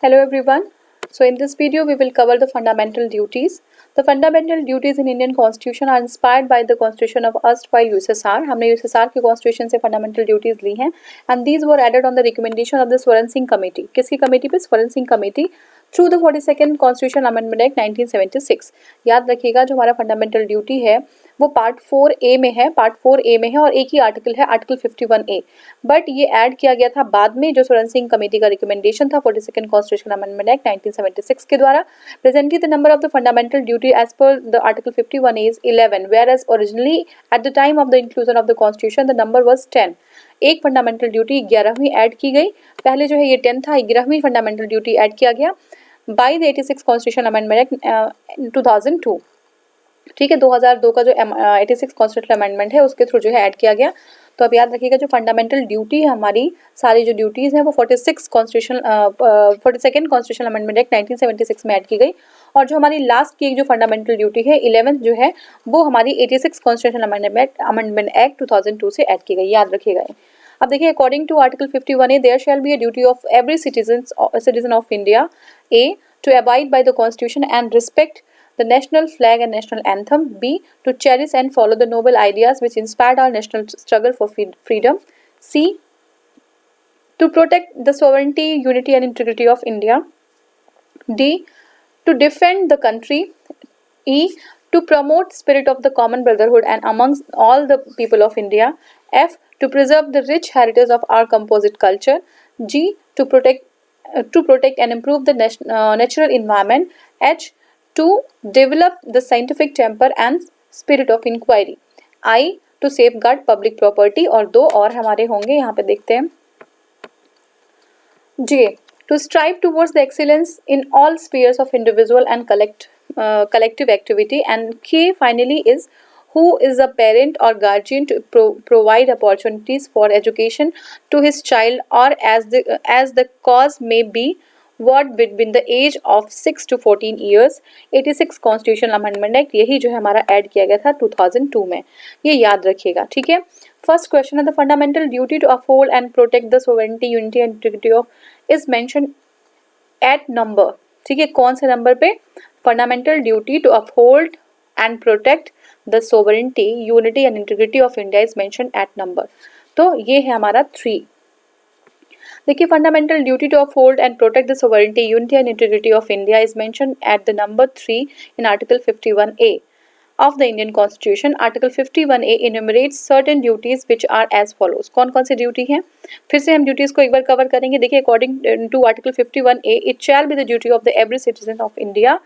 Hello everyone. So in this video we will cover the fundamental duties. The fundamental duties in Indian Constitution are inspired by the Constitution of erstwhile USSR. हमने USSR के Constitution से fundamental duties ली हैं and these were added on the recommendation of the Swaran Singh committee. किसकी committee पे? Swaran Singh committee through the 42nd Constitutional Amendment Act 1976. याद रखिएगा जो हमारा fundamental duty है वो पार्ट 4A में है, पार्ट 4A में है और एक ही आर्टिकल है, आर्टिकल 51A. बट ये ऐड किया गया था बाद में जो स्वरण सिंह कमेटी का रिकमेंडेशन था 42nd कॉन्स्टिट्यूशनल अमेंडमेंट एक्ट 1976 के द्वारा. Presently the number of the fundamental duty as per the article 51A is 11, whereas originally at the time of the inclusion of the constitution the number was 10. एक fundamental duty 11वीं add की गई. पहले जो है ये 10 था, 11वीं फंडामेंटल ड्यूटी ऐड किया गया by the 86 constitutional amendment act 2002. ठीक है, 2002 का जो 86 कॉन्स्टिट्यूशनल अमेंडमेंट है उसके थ्रू जो है ऐड किया गया. तो अब याद रखिएगा जो फंडामेंटल ड्यूटी है हमारी, सारी जो ड्यूटीज़ हैं वो 42nd कॉन्स्टिट्यूशनल अमेंडमेंट एक्ट 1976 में ऐड की गई. और जो हमारी लास्ट की एक जो फंडामेंटल ड्यूटी है 11th जो है वो हमारी 86 कॉन्स्टिट्यूशनल अमेंडमेंट एक्ट 2002 से ऐड की गई. याद रखिएगा. अब देखिए, according to article 51A there shall be a duty of every citizen of India A to abide by the constitution and respect the national flag and national anthem. B. To cherish and follow the noble ideas which inspired our national struggle for freedom. C. To protect the sovereignty, unity and integrity of India. D. To defend the country. E. To promote spirit of the common brotherhood and amongst all the people of India. F. To preserve the rich heritage of our composite culture. G. To protect and improve the natural environment. H. To develop the scientific temper and spirit of inquiry. I. To safeguard public property. और दो और हमारे होंगे, यहाँ पे देखते हैं. J. To strive towards the excellence in all spheres of individual and collective activity. And K finally is who is a parent or guardian to provide opportunities for education to his child or as the cause may be what between the age of 6 to 14 years. 86 constitutional amendment act यही जो है हमारा add किया गया था 2002 में. ये याद रखिएगा. ठीक है. फर्स्ट क्वेश्चन है the fundamental duty to uphold and protect the sovereignty, unity and integrity of is mention at number. ठीक है, कौन से नंबर पे? Fundamental duty to uphold and protect the sovereignty, unity and integrity of India is mention at number. तो ये है हमारा 3. देखिए, fundamental duty to uphold and protect the sovereignty, unity and integrity of India is mention at the number 3 in article 51A of the Indian Constitution. Article 51A enumerates certain duties which are as follows. कौन कौन सी duty हैं? फिर से हम duties को एक बार cover करेंगे. देखिए, according to article 51A it shall be the duty of the every citizen of India.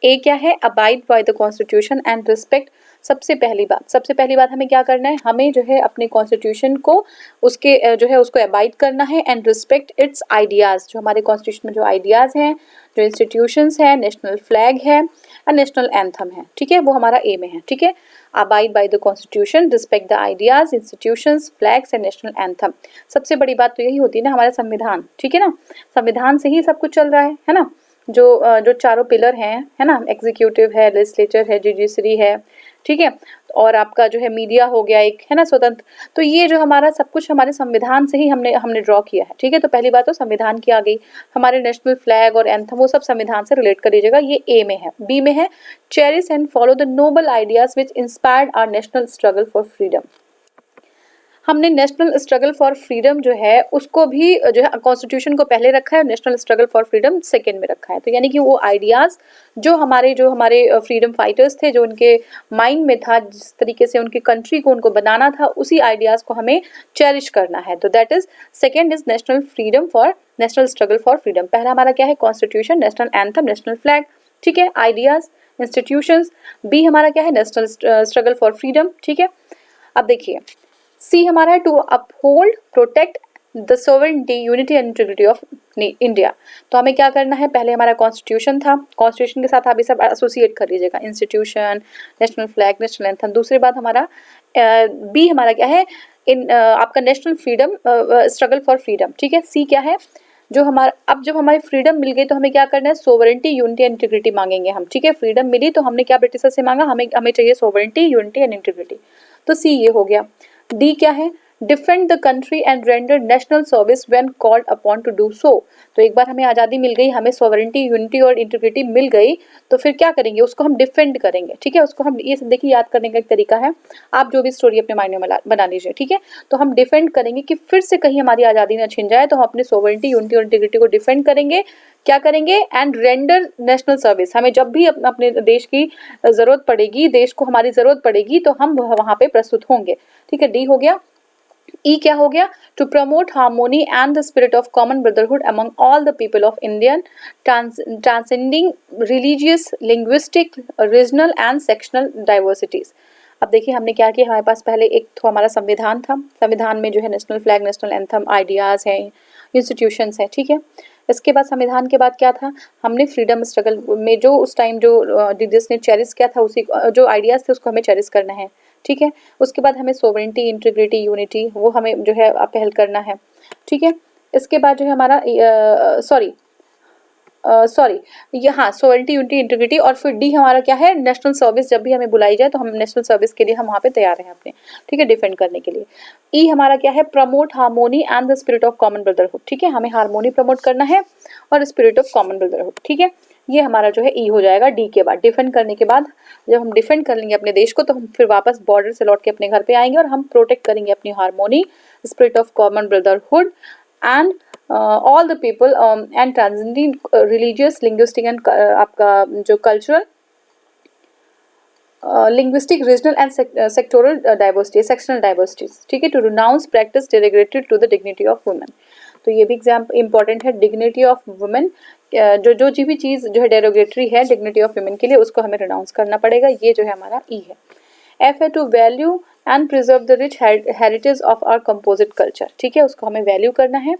A क्या है? Abide by the constitution and respect. सबसे पहली बात हमें क्या करना है? हमें जो है अपने कॉन्स्टिट्यूशन को उसके जो है उसको अबाइड करना है एंड रिस्पेक्ट इट्स आइडियाज़. जो हमारे कॉन्स्टिट्यूशन में जो आइडियाज़ हैं, जो इंस्टीट्यूशंस हैं, नेशनल फ्लैग है और नेशनल एंथम है. ठीक है, वो हमारा ए में है. ठीक है, abide by the constitution, respect the ideas, institutions, flags and national anthem. सबसे बड़ी बात तो यही होती है ना, हमारा संविधान. ठीक है ना, संविधान से ही सब कुछ चल रहा है ना. जो चारों पिलर हैं, है ना, एग्जीक्यूटिव है, लेजिस्लेचर है, जुडिशरी है. ठीक है, और आपका जो है मीडिया हो गया एक, है ना, स्वतंत्र. तो ये जो हमारा सब कुछ हमारे संविधान से ही हमने ड्रॉ किया है. ठीक है, तो पहली बात तो संविधान की आ गई. हमारे नेशनल फ्लैग और एंथम वो सब संविधान से रिलेट कर लीजिएगा. ये ए में है. बी में है cherish and follow the noble ideas which inspired our national struggle for freedom. हमने नेशनल स्ट्रगल फॉर फ्रीडम जो है उसको भी जो है कॉन्स्टिट्यूशन को पहले रखा है, national struggle for freedom second में रखा है. तो यानी कि वो आइडियाज़ जो हमारे फ्रीडम फाइटर्स थे, जो उनके माइंड में था, जिस तरीके से उनकी कंट्री को उनको बनाना था, उसी आइडियाज़ को हमें चेरिश करना है. तो that is second is national struggle for freedom. पहला हमारा क्या है? Constitution, national anthem, national flag. ठीक है, आइडियाज़, इंस्टीट्यूशंस. बी हमारा क्या है? National struggle for freedom. ठीक है, अब देखिए सी हमारा है to uphold protect the sovereignty, unity and integrity of India. तो हमें क्या करना है? पहले हमारा कॉन्स्टिट्यूशन था, कॉन्स्टिट्यूशन के साथ आप ये सब एसोसिएट कर लीजिएगा, institution, national flag, national anthem. दूसरी बात हमारा बी हमारा क्या है? आपका national freedom, struggle for freedom. ठीक है, सी क्या है? जो हमारा अब जब हमारी फ्रीडम मिल गई तो हमें क्या करना है? सोवरेनिटी, यूनिटी एंड इंटीग्रिटी मांगेंगे हम. ठीक है, फ्रीडम मिली तो हमने क्या ब्रिटिशर से मांगा? हमें चाहिए सोवरेनिटी, यूनिटी एंड इंटीग्रिटी. तो सी ये हो गया. डी क्या है? Defend the country and render national service when called upon two do so. तो एक बार हमें आज़ादी मिल गई, हमें सॉवरेंटी, यूनिटी और इंटीग्रिटी मिल गई, तो फिर क्या करेंगे, उसको हम डिफेंड करेंगे, ठीक है। उसको हम, ये सब देखिए याद करने का एक तरीका है, आप जो भी स्टोरी अपने माइंड में बना लीजिए, ठीक है। तो हम डिफेंड करेंगे कि फिर से कहीं हमारी आज़ादी ना छिन जाए, तो हम अपनी सॉवरेंटी, यूनिटी और इंटीग्रिटी को डिफेंड करेंगे। क्या करेंगे, एंड रेंडर नेशनल सर्विस, हमें जब भी अपने देश की जरूरत पड़ेगी, देश को हमारी जरूरत पड़ेगी, तो हम वहां पे प्रस्तुत होंगे, ठीक है। डी हो गया। ई क्या हो गया, to promote harmony and the spirit of common brotherhood among all the people of Indian, transcending religious, linguistic, regional and sectional diversities. अब देखिए हमने क्या किया, हमारे पास पहले एक तो हमारा संविधान था, संविधान में जो है national flag, national anthem, ideas हैं, इंस्टीट्यूशंस हैं, ठीक है। इसके बाद संविधान के बाद क्या था, हमने फ्रीडम स्ट्रगल में जो उस टाइम जो लीडर्स ने चेरिश किया था, उसी जो आइडियाज़ थे उसको हमें चेरिश करना है, ठीक है। उसके बाद हमें सोवरेंटी, इंटीग्रिटी, यूनिटी, वो हमें जो है पहल करना है, ठीक है। इसके बाद जो है हमारा यहाँ सोवरेंटी, यूनिटी, इंटीग्रिटी, और फिर डी हमारा क्या है, नेशनल सर्विस, जब भी हमें बुलाई जाए तो हम नेशनल सर्विस के लिए हम वहाँ पे तैयार हैं अपने, ठीक है, डिफेंड करने के लिए। ई हमारा क्या है, promote harmony and the spirit of common brotherhood, ठीक है, हमें हार्मोनी प्रमोट करना है और स्पिरिट ऑफ कॉमन ब्रदरहुड, ठीक है। ये हमारा जो है ई हो जाएगा डी के बाद। डिफेंड करने के बाद जब हम डिफेंड कर लेंगे अपने देश को, तो हम फिर वापस बॉर्डर से लौट के अपने घर पे आएंगे और हम प्रोटेक्ट करेंगे अपनी harmony, spirit of common brotherhood and all the people and transcending religious, linguistic and आपका जो cultural, linguistic, regional and sectoral diversity, sectional diversities, ठीक है, to renounce practice derogatory to the dignity of women। तो ये भी exam important है, dignity of women, जो भी चीज़ जो है डेरोगेटरी है डिग्निटी ऑफ वुमेन के लिए, उसको हमें रिनाउंस करना पड़ेगा। ये जो है हमारा ई है। एफ है to value and preserve the rich heritage of our composite culture, ठीक है, उसको हमें वैल्यू करना है।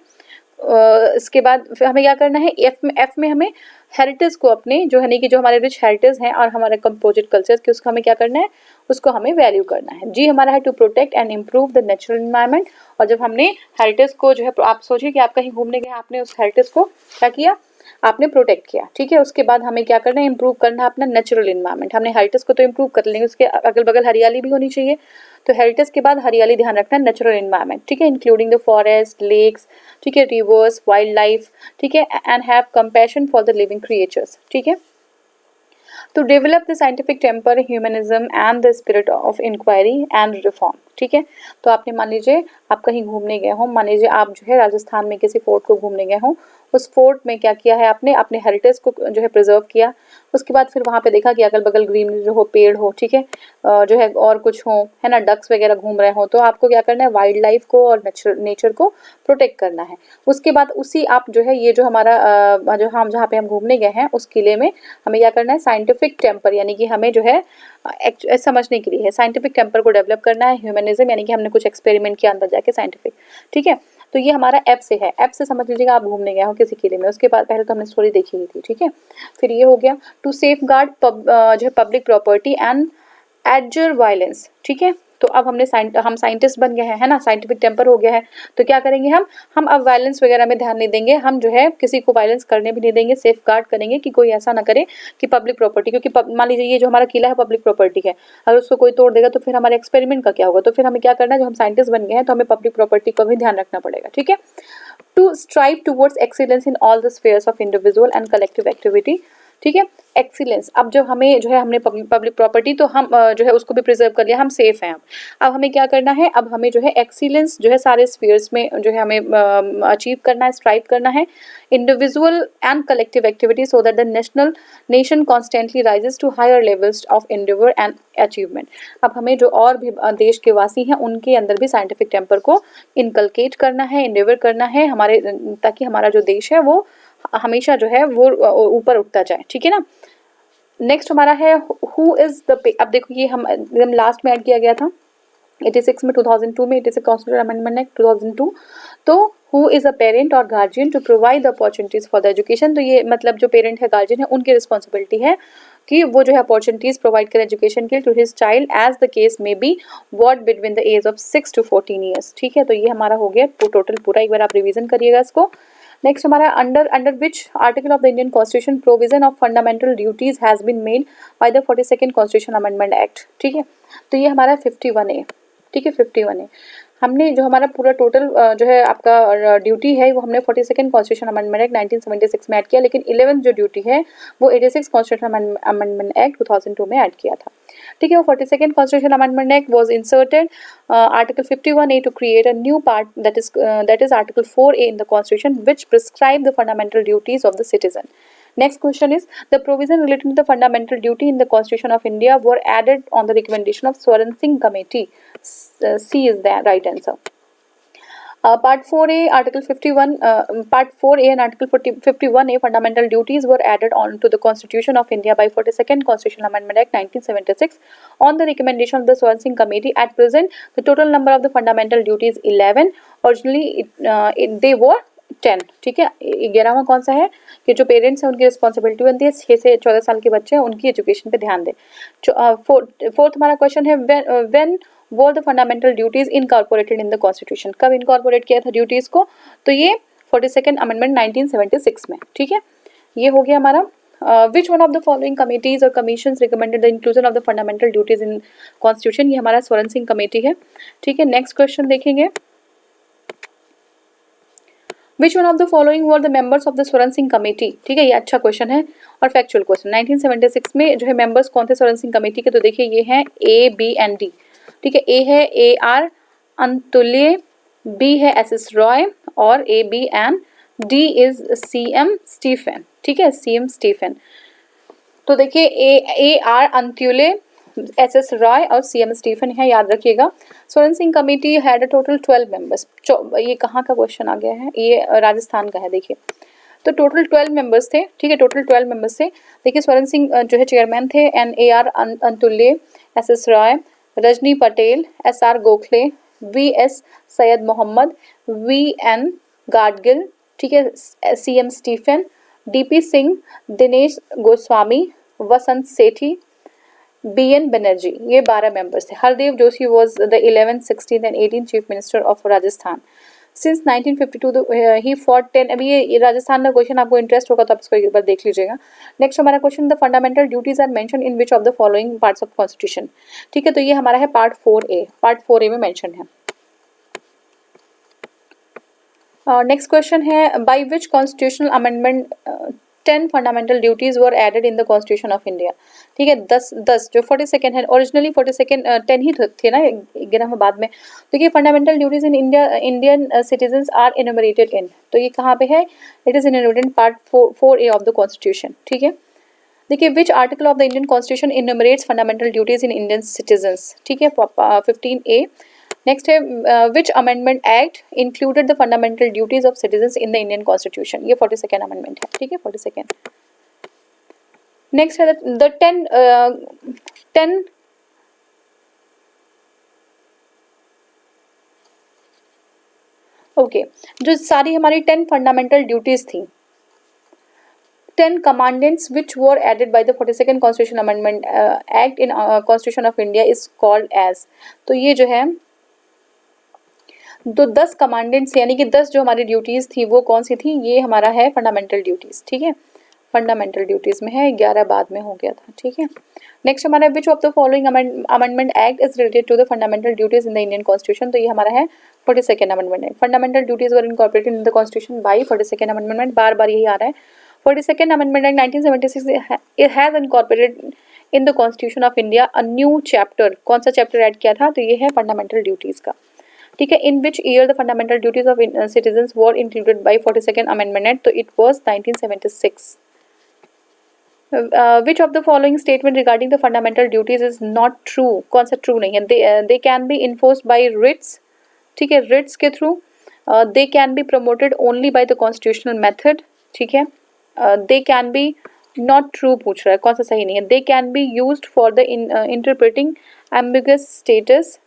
इसके बाद फिर हमें क्या करना है, एफ में हमें हेरिटेज को अपने जो है नहीं कि जो हमारे रिच हेरिटेज हैं और हमारे कंपोजिट कल्चर के, उसको हमें क्या करना है, उसको हमें वैल्यू करना है। जी हमारा है to protect and improve the natural environment. और जब हमने हेरिटेज को जो है, आप सोचिए कि आप कहीं घूमने गए, आपने उस हेरिटेज को क्या किया, आपने प्रोटेक्ट किया, ठीक है। उसके बाद हमें क्या करना है, इंप्रूव करना है अपना नेचुरल एनवायरनमेंट। हमने हेरिटेज को तो इंप्रूव कर लेंगे, उसके अगल बगल हरियाली भी होनी चाहिए, तो हेरिटेज के बाद हरियाली ध्यान रखना है, नेचुरल एनवायरनमेंट, ठीक है, इंक्लूडिंग द फॉरेस्ट, लेक्स, ठीक है, रिवर्स, वाइल्ड लाइफ, ठीक है, and have compassion for the living creatures, ठीक है। to develop the scientific temper, humanism and the spirit of inquiry and reform, ठीक है। तो आपने मान लीजिए आप कहीं घूमने गए हो, मान लीजिए आप जो है राजस्थान में किसी फोर्ट को घूमने गए हो, उस फोर्ट में क्या किया है आपने, अपने हेरिटेज को जो है प्रिजर्व किया। उसके बाद फिर वहाँ पे देखा कि अगल बगल ग्रीनरी जो हो, पेड़ हो, ठीक है, जो है और कुछ हो, है ना, डक्स वगैरह घूम रहे हो, तो आपको क्या करना है, वाइल्ड लाइफ को और नेचर को प्रोटेक्ट करना है। उसके बाद उसी आप जो है ये जो हमारा जो हम जहाँ पे हम घूमने गए हैं उस किले में हमें क्या करना है, साइंटिफिक टेम्पर, यानी कि हमें जो है समझने के लिए है, साइंटिफिक टेम्पर को डेवलप करना है। ह्यूमनिज्म यानी कि हमने कुछ एक्सपेरिमेंट किया अंदर जाके, साइंटिफिक, ठीक है। तो ये हमारा एफ से है। एफ से समझ लीजिएगा आप घूमने गए हो किसी किले में, उसके बाद पहले तो हमने स्टोरी देखी ही थी, ठीक है। फिर ये हो गया टू सेफ गार्ड जो है पब्लिक प्रॉपर्टी एंड एडजर वायलेंस, ठीक है। तो अब हम साइंटिस्ट बन गए हैं, है ना, साइंटिफिक टेम्पर हो गया है, तो क्या करेंगे हम अब वायलेंस वगैरह में ध्यान नहीं देंगे, हम जो है किसी को वायलेंस करने भी नहीं देंगे, सेफ गार्ड करेंगे कि कोई ऐसा ना करे कि पब्लिक प्रॉपर्टी, क्योंकि मान लीजिए ये जो हमारा किला है पब्लिक प्रॉपर्टी है, अगर उसको कोई तोड़ देगा तो फिर हमारे एक्सपेरिमेंट का क्या होगा। तो फिर हमें क्या करना है, जो हम साइंटिस्ट बन गए हैं तो हमें पब्लिक प्रॉपर्टी का भी ध्यान रखना पड़ेगा, ठीक है। To strive towards excellence in all the spheres of individual and collective activity, ठीक है, एक्सीलेंस। अब जो हमें जो है हमने पब्लिक प्रॉपर्टी तो हम जो है उसको भी प्रिजर्व कर लिया, हम सेफ हैं। अब हमें क्या करना है, अब हमें जो है एक्सीलेंस जो है सारे स्फीयर्स में जो है हमें अचीव करना है, स्ट्राइव करना है, individual and collective activity, so that the nation constantly rises to higher levels of endeavour and achievement. अब हमें जो और भी देश के वासी हैं उनके अंदर भी साइंटिफिक टेम्पर को इनकलकेट करना है, एंडेवर करना है हमारे, ताकि हमारा जो देश है वो हमेशा जो है वो ऊपर उठता जाए, ठीक है ना। नेक्स्ट हमारा है हु इज द, अब देखो ये हम एकदम लास्ट में ऐड किया गया था 86 में, 2002 में 86 कॉन्स्टिट्यूशन अमेंडमेंट एक्ट 2002। तो हु इज अ पेरेंट और guardian to provide the opportunities for the education. तो ये मतलब जो पेरेंट है, गार्जियन है, उनकी रिस्पॉन्सिबिलिटी है कि वो जो है अपॉर्चुनिटीज प्रोवाइड करें एजुकेशन के लिए to his child as the case may be what between the age of 6 to 14 years, ठीक है। तो ये हमारा हो गया टोटल पूरा, एक बार आप रिवीजन करिएगा इसको। नेक्स्ट हमारा under which article of the Indian constitution provision of fundamental duties has been made by the 42nd constitution amendment act, ठीक है। तो ये हमारा 51A, ठीक है, 51A। हमने जो हमारा पूरा टोटल जो है आपका ड्यूटी है वो हमने 42nd कॉन्स्टिट्यूशन अमेंडमेंट एक्ट 1976 में ऐड किया, लेकिन 11th जो ड्यूटी है वो 86 कॉन्स्टिट्यूशन अमेंडमेंट एक्ट 2002 में ऐड किया था। ठीक है, वो 42nd constitution amendment act was inserted article 51A to create a new part that is article 4A in the constitution which prescribe the fundamental duties of the citizen. Next question is, the provision relating to the fundamental duty in the Constitution of India were added on the recommendation of Swaran Singh Committee. C is the right answer. Part 4A, Article 51, Part 4A and Article 51A fundamental duties were added on to the Constitution of India by 42nd Constitutional Amendment Act 1976 on the recommendation of the Swaran Singh Committee. At present, the total number of the fundamental duties 11. Originally, they were 10. ठीक है, 11वां कौन सा है कि जो parents हैं उनकी responsibility बनती है 6 से 14 साल के बच्चे हैं उनकी एजुकेशन पे ध्यान दें। फोर्थ हमारा क्वेश्चन है, when were the fundamental duties incorporated in the constitution, कब इनकॉर्पोरेट किया था ड्यूटीज को, तो ये 42nd अमेंडमेंट 1976 में। ठीक है, ये हो गया हमारा। Which one of the following committees और commissions recommended the inclusion of the fundamental duties in constitution, ये हमारा स्वरण सिंह कमेटी है। ठीक है, नेक्स्ट क्वेश्चन देखेंगे, Which one of the following were the members of the Swaran Singh committee. ठीक है, ये अच्छा क्वेश्चन है और फैक्चुअल क्वेश्चन। 1976 में जो है मेंबर्स कौन थे स्वरण सिंह कमेटी के, तो देखिए ये हैं A, B एंड D। ठीक है, A है AR अंतुल्य, B है SS रॉय और AB and D is CM Stephen. ठीक है, CM स्टीफन। तो देखिए AR अंत्युल्य, SS रॉय और CM स्टीफन है, याद रखिएगा। Swaran Singh committee had a total 12 members. ये कहाँ का क्वेश्चन आ गया है, ये राजस्थान का है। देखिए तो टोटल 12 मेंबर्स थे। ठीक है, टोटल 12 मेंबर्स थे। देखिए स्वरण सिंह जो है चेयरमैन थे, and AR Antulay, SS Roy, Rajni Patel, SR Gokhale, VS Syed Mohammad, VN Gadgil, ठीक है, CM Stephen, DP Singh, Dinesh Goswami, Vasant Sathe, BN Banerjee, ये 12 मेंबर्स थे। Hardev Joshi was the 11th, 16th and 18th chief minister of Rajasthan. Since 1952 he for 10। अभी ये राजस्थान का क्वेश्चन आपको इंटरेस्ट होगा तो आप इसको एक बार देख लीजिएगा। नेक्स्ट हमारा question, the fundamental duties are mention in which of the following parts of constitution. ठीक है, तो ये हमारा है पार्ट 4A। पार्ट 4A में मेंशन है। नेक्स्ट क्वेश्चन है, by which constitutional amendment 10 fundamental duties were added in the constitution of India. ठीक है, 10 जो 42nd है, ओरिजिनली 42nd 10 ही थे ना, 11 बाद में। तो ये fundamental duties in Indian citizens are enumerated in, तो ये कहाँ पे है, it is enumerated in part 4A of the constitution. ठीक है, देखिए which article of the Indian constitution enumerates fundamental duties in Indian citizens. ठीक है, 15A। नेक्स्ट है, which amendment act included the fundamental duties of citizens in the Indian constitution, ये 42nd amendment है। ठीक है, 42nd। नेक्स्ट है the 10 okay, जो सारी हमारी 10 फंडामेंटल ड्यूटीज थी, 10 commandments which were added by the 42nd Constitution Amendment Act in Constitution of India is called as। तो ये जो है तो 10 कमांडेंट्स यानी कि 10 जो हमारी ड्यूटीज़ थी वो कौन सी थी, ये हमारा है फंडामेंटल ड्यूटीज़। ठीक है, फंडामेंटल ड्यूटीज़ में है, 11 बाद में हो गया था। ठीक है, नेक्स्ट हमारा which of the following amendment act is related to the fundamental duties in the Indian constitution, तो ये हमारा है 42nd amendment act. Fundamental duties were incorporated in the constitution by 42nd amendment, बार बार यही आ रहा है। 42nd amendment act 1976 it has incorporated in the Constitution of India a new chapter। कौन सा चैप्टर ऐड किया था, तो ये है फंडामेंटल ड्यूटीज का। ठीक है, in which year the fundamental duties of citizens were included by 42nd amendment act, तो it was 1976। Which of the following statement regarding the fundamental duties is not true, कौन सा ट्रू नहीं है, they can be enforced by writs. ठीक है, writs के थ्रू, they can be promoted only by the constitutional method. ठीक है, they can be not true पूछ रहा है, कौन सा सही नहीं है, they can be used for the interpreting ambiguous status.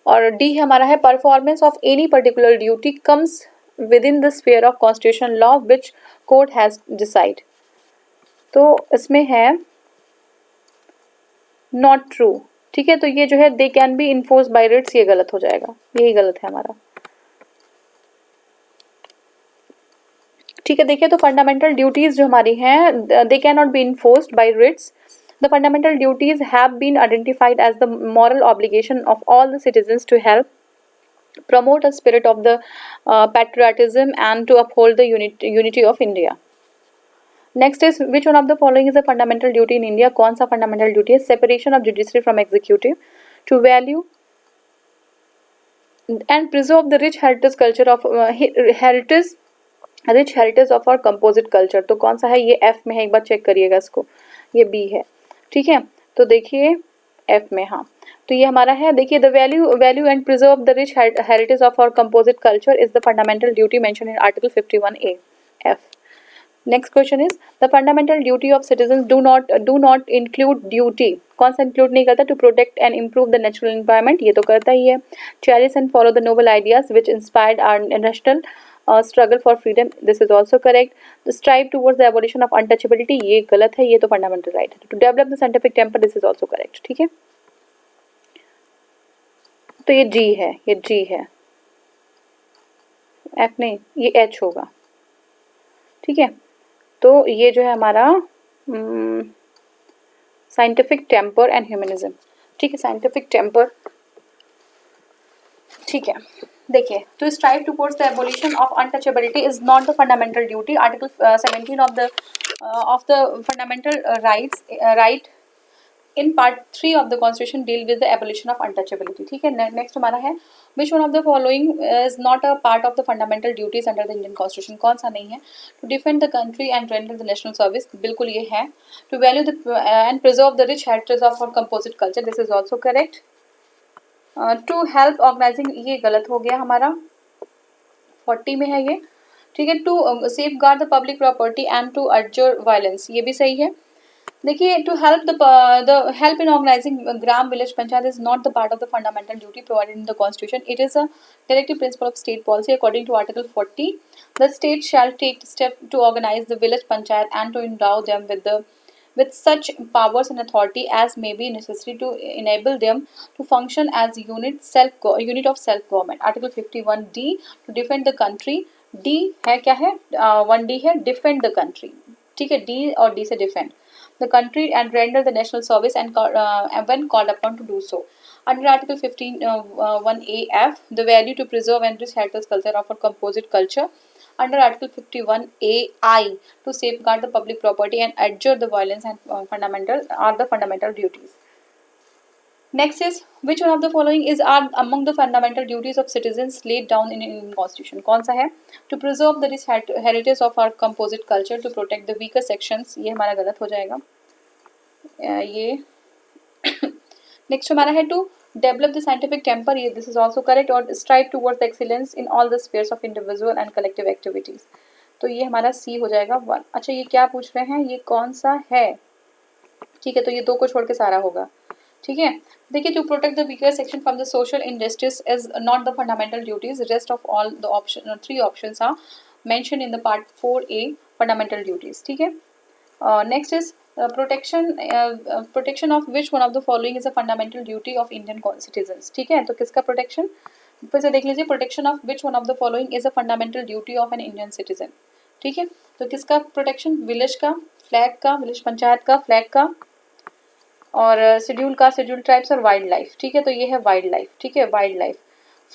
और डी हमारा है, performance of any particular duty comes with in the sphere of constitution law which court has decide, तो इसमें है नॉट ट्रू। ठीक है, तो ये जो है they can be enforced by writs, ये गलत हो जाएगा, यही गलत है हमारा। ठीक है, देखिए तो फंडामेंटल ड्यूटीज जो हमारी हैं, they can not be enforced by writs, The fundamental duties have been identified as the moral obligation of all the citizens to help promote a spirit of the patriotism and to uphold the unity of India. Next is, which one of the following is a fundamental duty in India? कौन सा fundamental duty है? Separation of judiciary from executive, to value and preserve the rich heritage culture of rich heritage of our composite culture. तो कौन सा है? ये F में है, एक बार चेक करिएगा इसको, ये B है, ठीक है, तो देखिए F में, हाँ, तो ये हमारा है, देखिए the value and preserve the rich heritage of our composite culture is the fundamental duty mention in article 51A F. Next question is the fundamental duty of citizen do not include duty, कौन सा include नहीं करता? To protect and improve the natural environment, ये तो करता ही है. Cherish and follow the noble ideas which inspired our national struggle for freedom, this is also correct. The strive towards the abolition of untouchability, ये गलत है, ये तो fundamental right है. To develop the scientific temper, this is also correct. ठीक है, तो ये G है, ये G है, F नहीं, ये H होगा. ठीक है, तो ये जो है हमारा साइंटिफिक टेम्पर एंड ह्यूमनिज्म. ठीक है, साइंटिफिक टेम्पर, ठीक है, देखिए, to strive towards the abolition of untouchability is not the fundamental duty. Article 17 of the fundamental right in part 3 of the constitution deal with the abolition of untouchability. ठीक है, next हमारा है, which one of the following is not a part of the fundamental duties under the Indian constitution, कौन सा नहीं है? To defend the country and render the national service, बिल्कुल ये है. To value the and preserve the rich heritage of our composite culture, this is also correct. To help organizing, ये गलत हो गया हमारा, 40 में है ये. ठीक है, to safeguard the public property and to abjure violence, ये भी सही है. देखिए, to help the help in organizing ग्राम village panchayat is not the part of the fundamental duty provided in the constitution. It is a directive principle of state policy according to article 40. The state shall take step to organize the village panchayat and to endow them with such powers and authority as may be necessary to enable them to function as unit of self government. Article 51D, to defend the country. D है क्या है? 1D है, defend the country. ठीक है, D और D से defend the country and render the national service and when called upon to do so. Under Article 1AF, the value to preserve and rich heritage culture of a composite culture. Under Article 51AI, to safeguard the public property and adjure the violence and fundamental duties. Next is, which one of the following is are among the fundamental duties of citizens laid down in Indian Constitution? कौन सा है? To preserve the rich heritage of our composite culture, to protect the weaker sections, ये हमारा गलत हो जाएगा. ये next हमारा है, to develop the scientific temper, this is also correct. और strive towards excellence in all the spheres of individual and collective activities, तो ये हमारा C हो जाएगा 1. अच्छा, ये क्या पूछ रहे हैं, ये कौन सा है? ठीक है, तो ये 2 को छोड़ के सारा होगा. ठीक है, देखिए, to protect the weaker section from the social injustice is not the fundamental duties. Rest of all the option 3 options are mention in the part 4A fundamental duties. ठीक है, next is protection of which one of the following is a fundamental duty of Indian citizens. ठीक है, तो किसका protection, फिर से देख लीजिए, protection of which one of the following is a fundamental duty of an Indian citizen. ठीक है, तो किसका प्रोटेक्शन? विलेज का, फ्लैग का, विलेज पंचायत का, फ्लैग का, और शेड्यूल का, शेड्यूल ट्राइब्स, और वाइल्ड लाइफ. ठीक है, तो ये है वाइल्ड लाइफ. ठीक है, वाइल्ड लाइफ.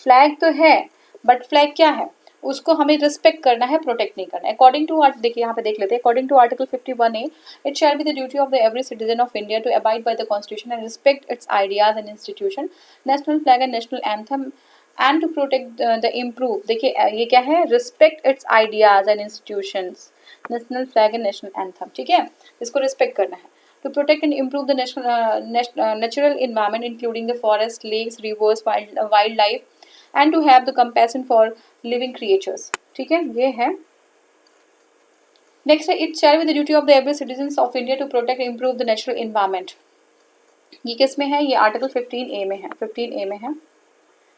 फ्लैग तो है, बट फ्लैग क्या है? उसको हमें रिस्पेक्ट करना है, प्रोटेक्ट नहीं करना है. अकॉर्डिंग टू देखिए, यहाँ पे देख लेते हैं. According to article 51A, it shall be the duty of the every citizen of India to abide by the constitution and respect its ideas and institution, national flag and national anthem and to protect the improve. देखिए, ये क्या है? Respect its ideas and institutions, national flag and national anthem. ठीक है, इसको respect करना है. To protect and improve the natural environment, including the forest, lakes, rivers, wildlife, and to have the compassion for living creatures. ठीक है, ये है. Next है, it shall be the duty of the every citizens of India to protect and improve the natural environment. ये किस में है? ये आर्टिकल 15A में है. 15A में है.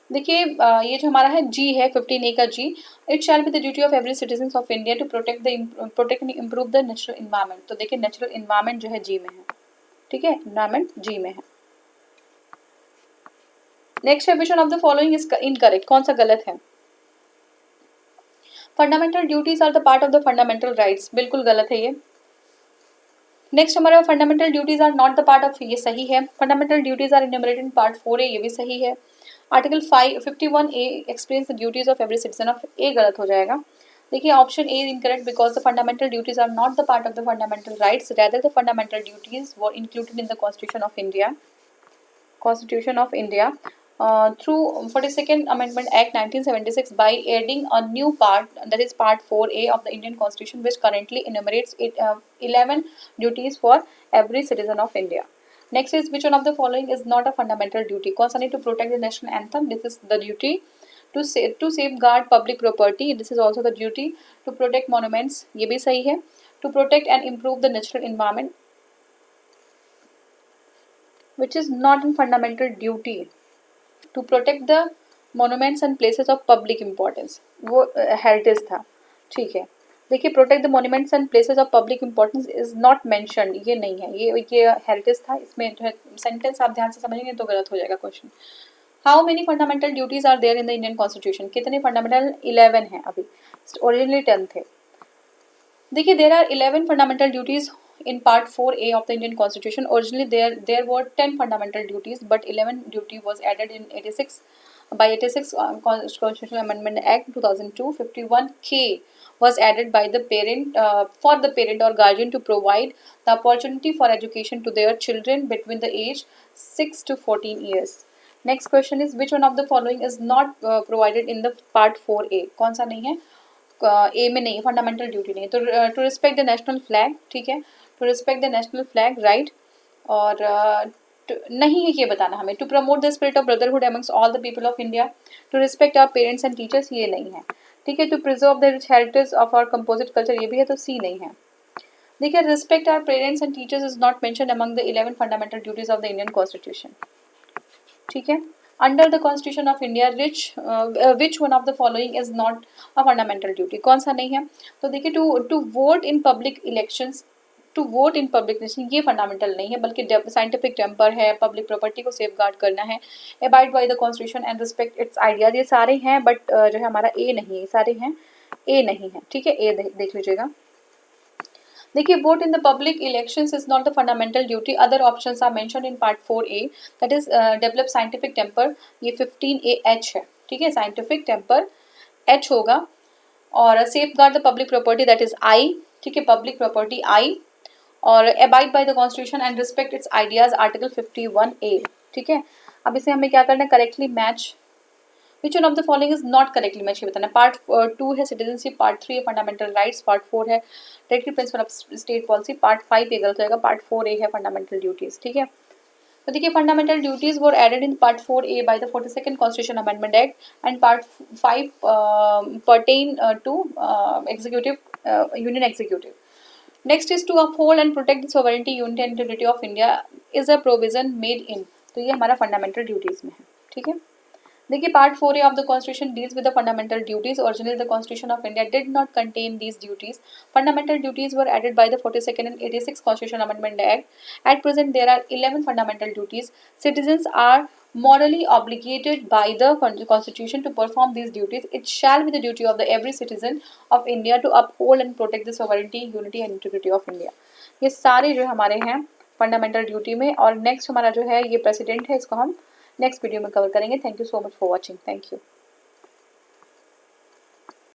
देखिए, ये जो हमारा है G है, 15A का G. It shall be the duty of every citizen of India to protect and improve the natural environment. तो देखिए, नेचुरल इन्वायरमेंट जो है G में है. ठीक है, इन्वायरमेंट G में है. नेक्स्ट है, which one of the following is incorrect, कौन सा गलत है? Fundamental duties are the part of the fundamental rights, बिल्कुल गलत है ये. नेक्स्ट हमारा fundamental duties are not the part of, ये सही है। Fundamental duties are enumerated in part 4A, ये भी सही है। Article 51A explains the duties of every citizen of, A गलत हो जाएगा। देखिए option A incorrect because the fundamental duties are not the part of the fundamental rights, rather the fundamental duties were included in the Constitution of India through 42nd Amendment Act 1976 by adding a new part, that is Part 4A of the Indian Constitution, which currently enumerates 11 duties for every citizen of India. Next is, which one of the following is not a fundamental duty? कौन सा नहीं? To protect the national anthem, this is the duty. To safeguard public property, this is also the duty. To protect monuments, ये भी सही है. To protect and improve the natural environment, which is not a fundamental duty. To protect the monuments and places of public importance, वो heritage था, ठीक है। देखिए protect the monuments and places of public importance is not mentioned, ये नहीं है, ये heritage था। इसमें जो है सेंटेंस आप ध्यान से समझेंगे तो गलत हो जाएगा question. How many fundamental duties are there in the Indian constitution? कितने फंडामेंटल? 11 है, अभी ओरिजिनली 10 थे। देखिए there are 11 fundamental duties in part 4A of the Indian Constitution. Originally there were 10 fundamental duties, but 11 duty was added in 86 by 86 Constitutional Amendment Act 2002. 51K was added by the parent for the parent or guardian to provide the opportunity for education to their children between the age 6 to 14 years. Next question is, which one of the following is not provided in the part 4A? कौन सा नहीं है? ए में नहीं, fundamental duty नहीं। तो to respect the national flag, ठीक है, to respect the national flag, right. और नहीं है ये बताना हमें। To promote the spirit of brotherhood amongst all the people of India, to respect our parents and teachers, ये नहीं है, ठीक है। To preserve the rich heritage of our composite culture, ये भी है, तो सी नहीं है। देखिए respect our parents and teachers is not mentioned among the 11 fundamental duties of the Indian constitution, ठीक है। Under the constitution of India which one of the following is not a fundamental duty? कौन सा नहीं है? तो देखिए to vote in public elections, to vote in public election ये fundamental नहीं है, बल्कि साइंटिफिक टेम्पर है, पब्लिक प्रॉपर्टी को सेफ गार्ड करना है, abide by the constitution and respect its ideas, ये सारे हैं, बट जो है हमारा ए नहीं है, सारे हैं, ए नहीं है, ठीक है। ए देख लीजिएगा। देखिए vote in the public elections is not the fundamental duty. Other options are mentioned in part 4A, that is develop scientific temper, ये 15AH है, ठीक है, साइंटिफिक टेम्पर H होगा। और safe guard the public property, that is I, ठीक है, public property I। और abide by the constitution and respect its ideas, article 51A, ठीक है। अब इसे हमें क्या करना है? Correctly match. Which one of the following is not correctly match, ये बताना। पार्ट 2 है सिटीजनशिप, पार्ट 3 है फंडामेंटल राइट्स, पार्ट 4 है directive principle of state policy, part 5 ये गलत होगा, पार्ट 4A है फंडामेंटल ड्यूटीज, ठीक है। तो देखिए fundamental duties were added in part 4A by the 42nd constitution amendment act and part 5 pertain to union executive. Next is to uphold and protect the sovereignty, unity and integrity of India is a provision made in, तो ये हमारा fundamental duties में है, ठीक है। देखिए part 4A of the constitution deals with the fundamental duties. Originally the constitution of India did not contain these duties. Fundamental duties were added by the 42nd and 86 constitution amendment act. At present there are 11 fundamental duties. Citizens are morally obligated by the constitution to perform these duties. It shall be the duty of the every citizen of India to uphold and protect the sovereignty, unity and integrity of India. ये सारे जो हमारे हैं fundamental duty में। और next हमारा जो है ये प्रेसिडेंट है, इसको हम नेक्स्ट वीडियो में कवर करेंगे। Thank you so much for watching. Thank you.